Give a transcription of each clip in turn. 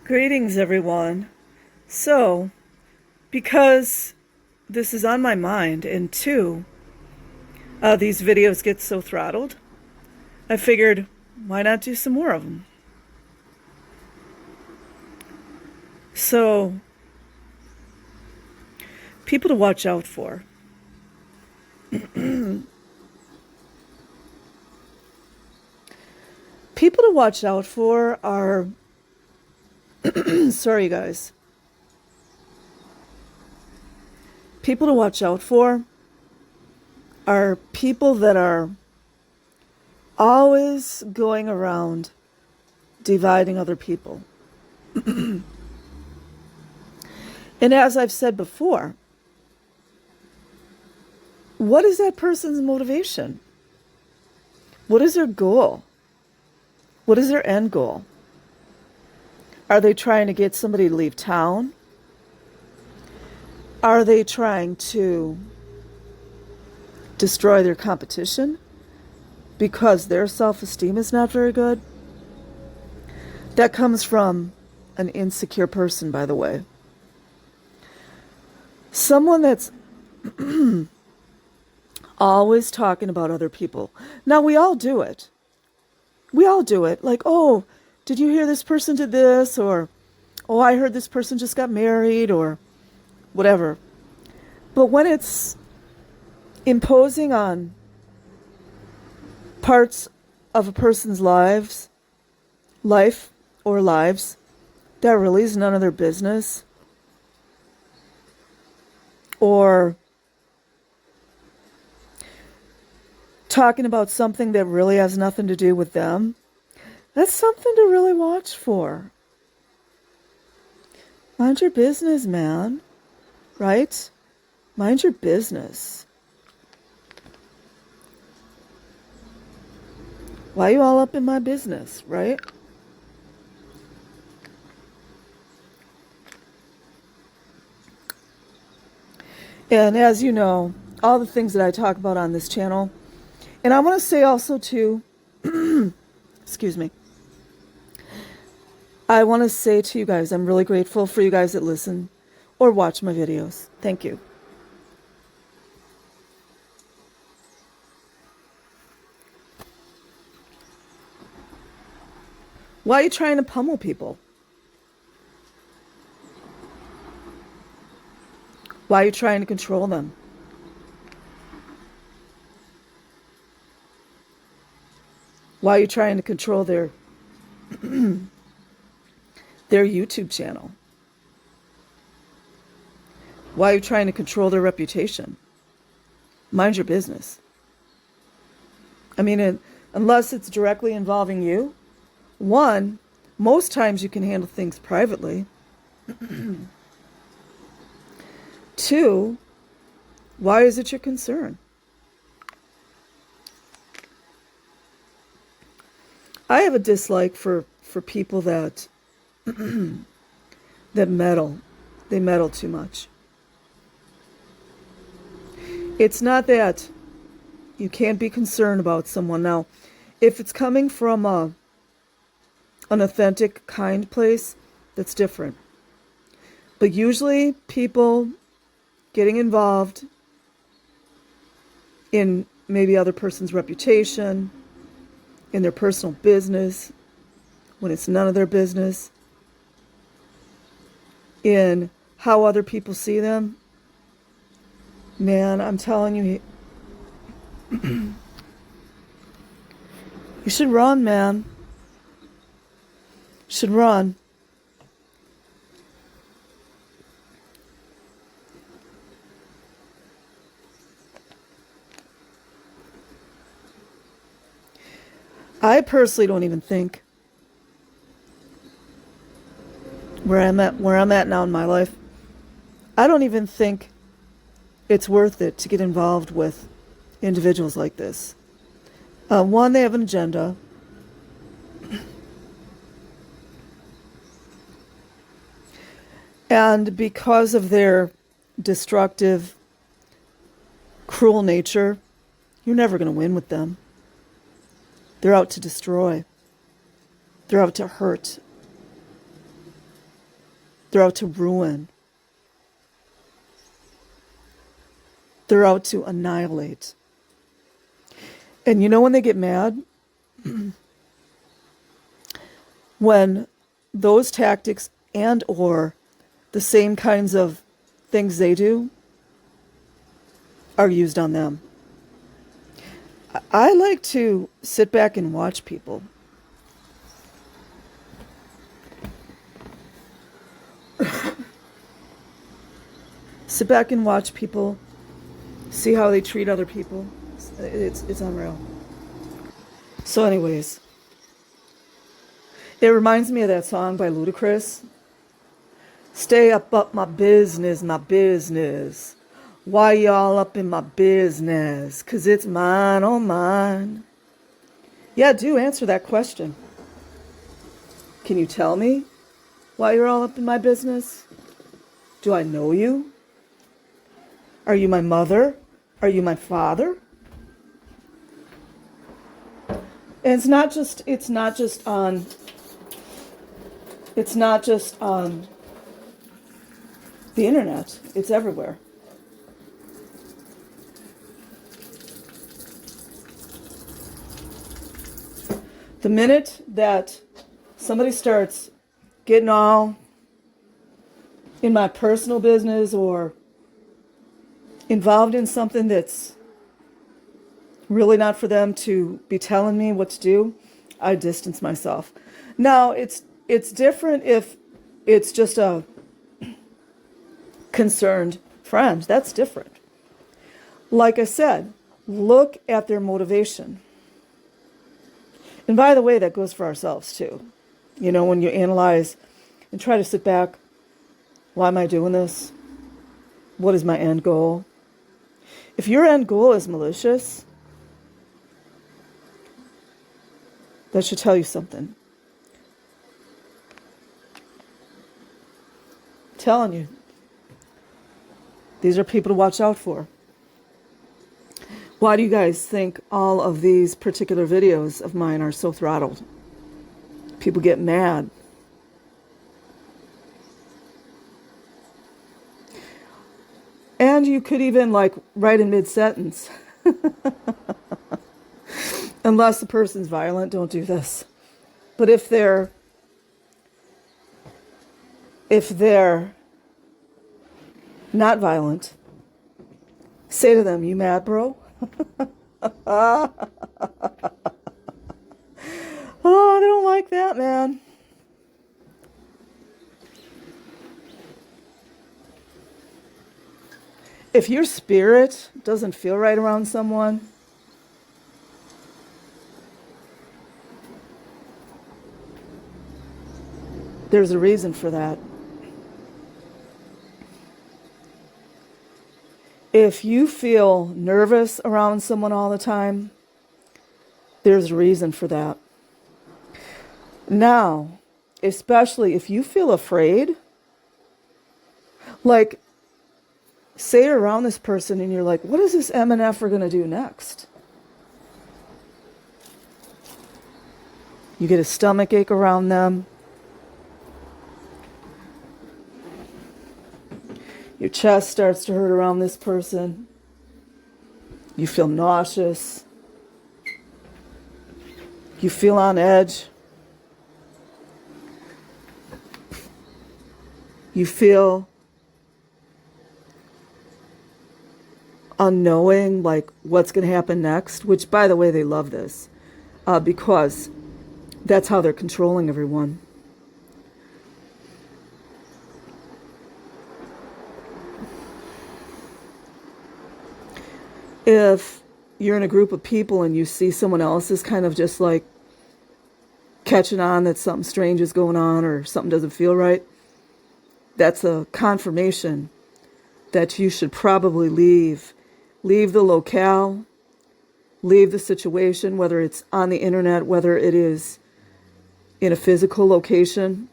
Greetings, everyone. So, because this is on my mind, and two, these videos get so throttled, I figured, why not do some more of them? So, people to watch out for. People to watch out for are, sorry, guys. People to watch out for are people that are always going around dividing other people. And as I've said before, what is that person's motivation? What is their goal? What is their end goal? Are they trying to get somebody to leave town? Are they trying to destroy their competition because their self-esteem is not very good? That comes from an insecure person, by the way. Someone that's always talking about other people. Now, we all do it. We all do it. Like, oh, did you hear this person did this? Or, oh, I heard this person just got married, or whatever. But when it's imposing on parts of a person's life or lives, that really is none of their business, or talking about something that really has nothing to do with them, that's something to really watch for. Mind your business, man. Right? Mind your business. Why are you all up in my business, right? And as you know, all the things that I talk about on this channel, and I want to say also too, excuse me, I want to say to you guys, I'm really grateful for you guys that listen or watch my videos. Thank you. Why are you trying to pummel people? Why are you trying to control them? Why are you trying to control their YouTube channel? Why are you trying to control their reputation? Mind your business. I mean, unless it's directly involving you, one, most times you can handle things privately. Two, why is it your concern? I have a dislike for people that that meddle. They meddle too much. It's not that you can't be concerned about someone. Now, if it's coming from an authentic, kind place, that's different. But usually people getting involved in maybe other person's reputation, in their personal business, when it's none of their business, in how other people see them, man, I'm telling you, you should run, man. You should run. I personally don't even think where I'm at now in my life, I don't even think it's worth it to get involved with individuals like this. One, they have an agenda. And because of their destructive, cruel nature, you're never going to win with them. They're out to destroy. They're out to hurt. They're out to ruin. They're out to annihilate. And you know when they get mad? When those tactics and or the same kinds of things they do are used on them. I like to sit back and watch people. Sit back and watch people, see how they treat other people. It's unreal. So anyways, it reminds me of that song by Ludacris. Stay up my business, my business. Why y'all up in my business? 'Cause it's mine, oh mine. Yeah, do answer that question. Can you tell me why you're all up in my business? Do I know you? Are you my mother? Are you my father? And it's not just on the internet. It's everywhere. The minute that somebody starts getting all in my personal business or involved in something that's really not for them to be telling me what to do, I distance myself. Now, it's different if it's just a concerned friend. That's different. Like I said, look at their motivation. And by the way, that goes for ourselves too. You know, when you analyze and try to sit back, why am I doing this? What is my end goal? If your end goal is malicious, that should tell you something. I'm telling you, these are people to watch out for. Why do you guys think all of these particular videos of mine are so throttled? People get mad. And you could even write in mid-sentence. Unless the person's violent, don't do this. But if they're not violent, say to them, "You mad, bro?" Oh, they don't like that, man. If your spirit doesn't feel right around someone, there's a reason for that. If you feel nervous around someone all the time, there's a reason for that. Now, especially if you feel afraid, say you're around this person and you're like, what is this MNFer going to do next? You get a stomach ache around them. Your chest starts to hurt around this person. You feel nauseous. You feel on edge. You feel unknowing, what's going to happen next, which, by the way, they love this because that's how they're controlling everyone. If you're in a group of people and you see someone else is kind of just catching on that something strange is going on or something doesn't feel right, that's a confirmation that you should probably leave the locale, leave the situation, whether it's on the internet, whether it is in a physical location.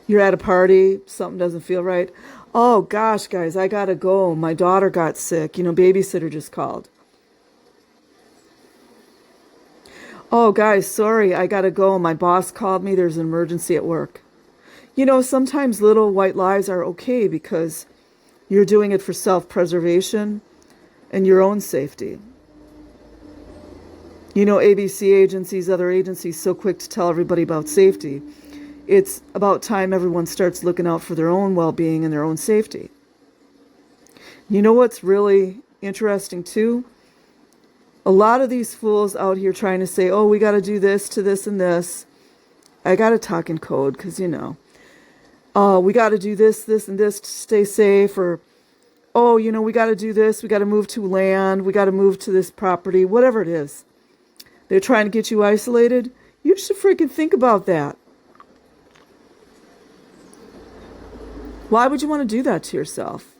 You're at a party, something doesn't feel right. Oh gosh, guys, I gotta go. My daughter got sick. Babysitter just called. Oh guys, sorry, I gotta go. My boss called me. There's an emergency at work. Sometimes little white lies are okay because you're doing it for self-preservation and your own safety. ABC agencies, other agencies, so quick to tell everybody about safety. It's about time everyone starts looking out for their own well-being and their own safety. You know what's really interesting too? A lot of these fools out here trying to say, oh, we got to do this to this and this. I got to talk in code because, we got to do this, this, and this to stay safe. Or, oh, we got to do this. We got to move to land. We got to move to this property, whatever it is. They're trying to get you isolated. You should freaking think about that. Why would you want to do that to yourself?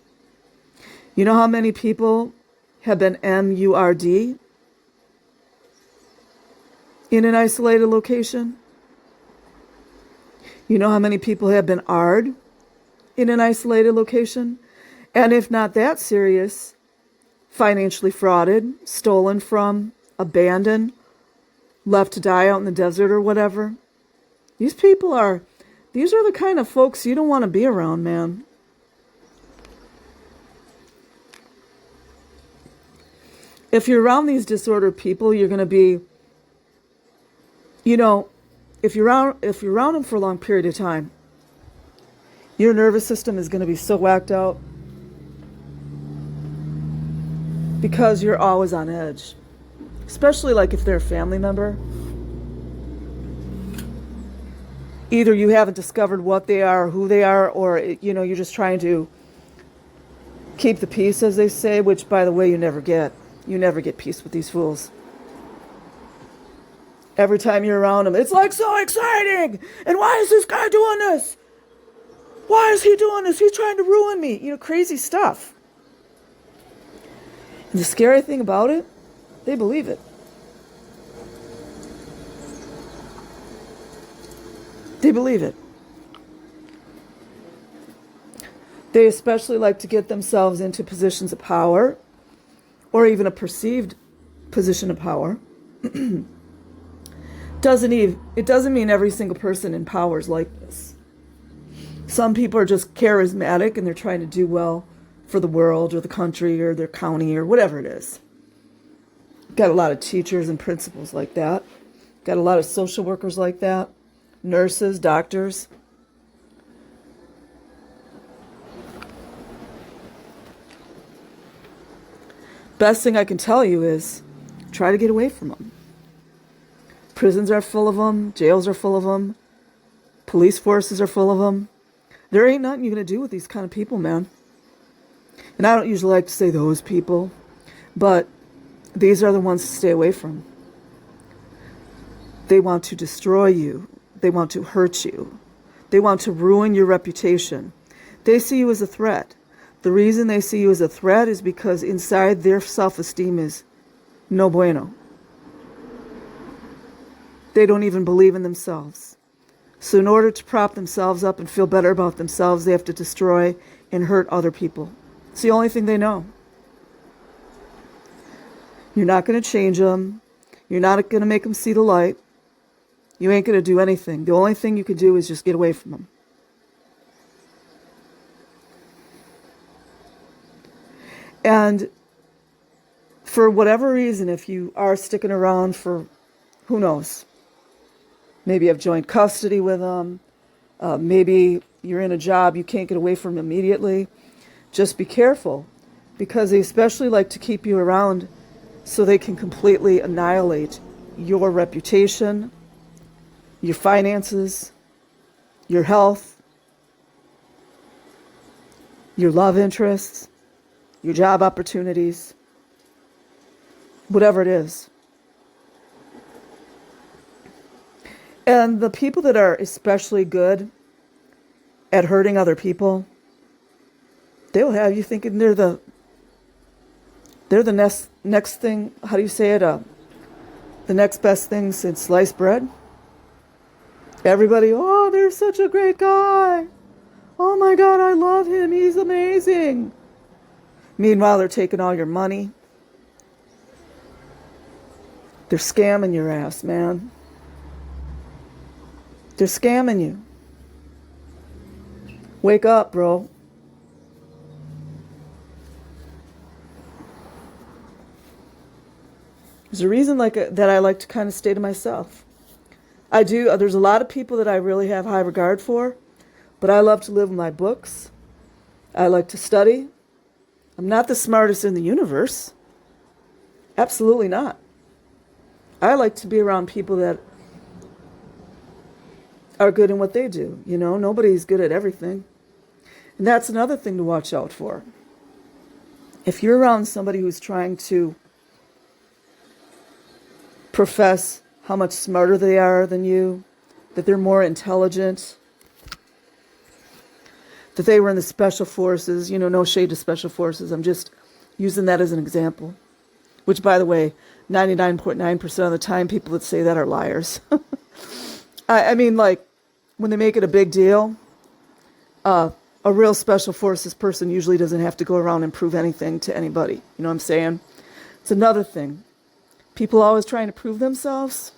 You know how many people have been MURD in an isolated location? You know how many people have been ARD in an isolated location? And if not that serious, financially frauded, stolen from, abandoned, left to die out in the desert or whatever. These are the kind of folks you don't want to be around, man. If you're around these disordered people, you're going to be, if you're around them for a long period of time, your nervous system is going to be so whacked out because you're always on edge. Especially like if they're a family member. Either you haven't discovered what they are or who they are, or, you're just trying to keep the peace, as they say, which, by the way, you never get. You never get peace with these fools. Every time you're around them, it's like so exciting. And why is this guy doing this? Why is he doing this? He's trying to ruin me. Crazy stuff. And the scary thing about it, they believe it. They believe it. They especially like to get themselves into positions of power, or even a perceived position of power. It doesn't mean every single person in power is like this. Some people are just charismatic and they're trying to do well for the world or the country or their county or whatever it is. Got a lot of teachers and principals like that. Got a lot of social workers like that. Nurses, doctors. Best thing I can tell you is try to get away from them. Prisons are full of them. Jails are full of them. Police forces are full of them. There ain't nothing you're going to do with these kind of people, man. And I don't usually like to say those people, but these are the ones to stay away from. They want to destroy you. They want to hurt you. They want to ruin your reputation. They see you as a threat. The reason they see you as a threat is because inside their self-esteem is no bueno. They don't even believe in themselves. So in order to prop themselves up and feel better about themselves, they have to destroy and hurt other people. It's the only thing they know. You're not going to change them. You're not going to make them see the light. You ain't going to do anything. The only thing you can do is just get away from them. And for whatever reason, if you are sticking around for, who knows, maybe you have joint custody with them, maybe you're in a job you can't get away from immediately, just be careful, because they especially like to keep you around so they can completely annihilate your reputation, your finances, your health, your love interests, your job opportunities, whatever it is. And the people that are especially good at hurting other people, they'll have you thinking they're the next thing, how do you say it, the next best thing since sliced bread. Everybody, oh, they're such a great guy. Oh my God, I love him. He's amazing. Meanwhile, they're taking all your money. They're scamming your ass, man. They're scamming you. Wake up, bro. There's a reason that I like to kind of stay to myself. I do. There's a lot of people that I really have high regard for, but I love to live with my books. I like to study. I'm not the smartest in the universe. Absolutely not. I like to be around people that are good in what they do. You know, nobody's good at everything. And that's another thing to watch out for. If you're around somebody who's trying to profess how much smarter they are than you, that they're more intelligent, that they were in the special forces, you know, no shade to special forces. I'm just using that as an example. Which, by the way, 99.9% of the time, people that say that are liars. I mean, like, when they make it a big deal, a real special forces person usually doesn't have to go around and prove anything to anybody. You know what I'm saying? It's another thing. People always trying to prove themselves.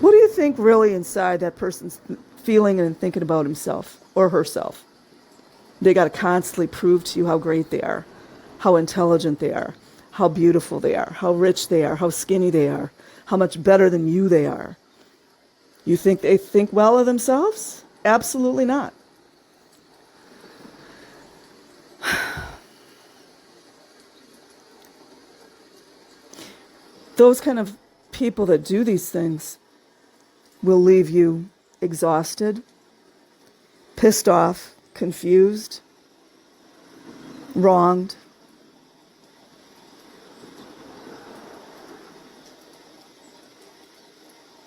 What do you think really inside that person's feeling and thinking about himself or herself? They got to constantly prove to you how great they are, how intelligent they are, how beautiful they are, how rich they are, how skinny they are, how much better than you they are. You think they think well of themselves? Absolutely not. Those kind of people that do these things will leave you exhausted, pissed off, confused, wronged.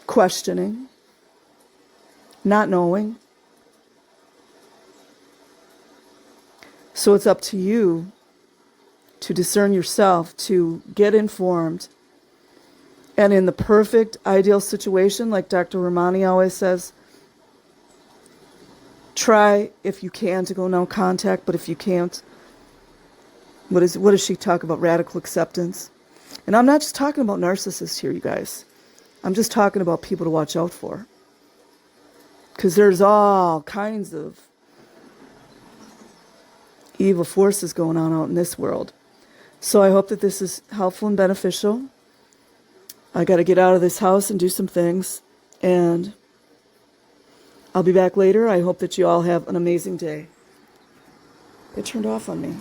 Questioning, not knowing. So it's up to you to discern yourself, to get informed. And in the perfect, ideal situation, like Dr. Ramani always says, try, if you can, to go no contact, but if you can't, what does she talk about? Radical acceptance. And I'm not just talking about narcissists here, you guys. I'm just talking about people to watch out for. Because there's all kinds of evil forces going on out in this world. So I hope that this is helpful and beneficial. I got to get out of this house and do some things. And I'll be back later. I hope that you all have an amazing day. It turned off on me.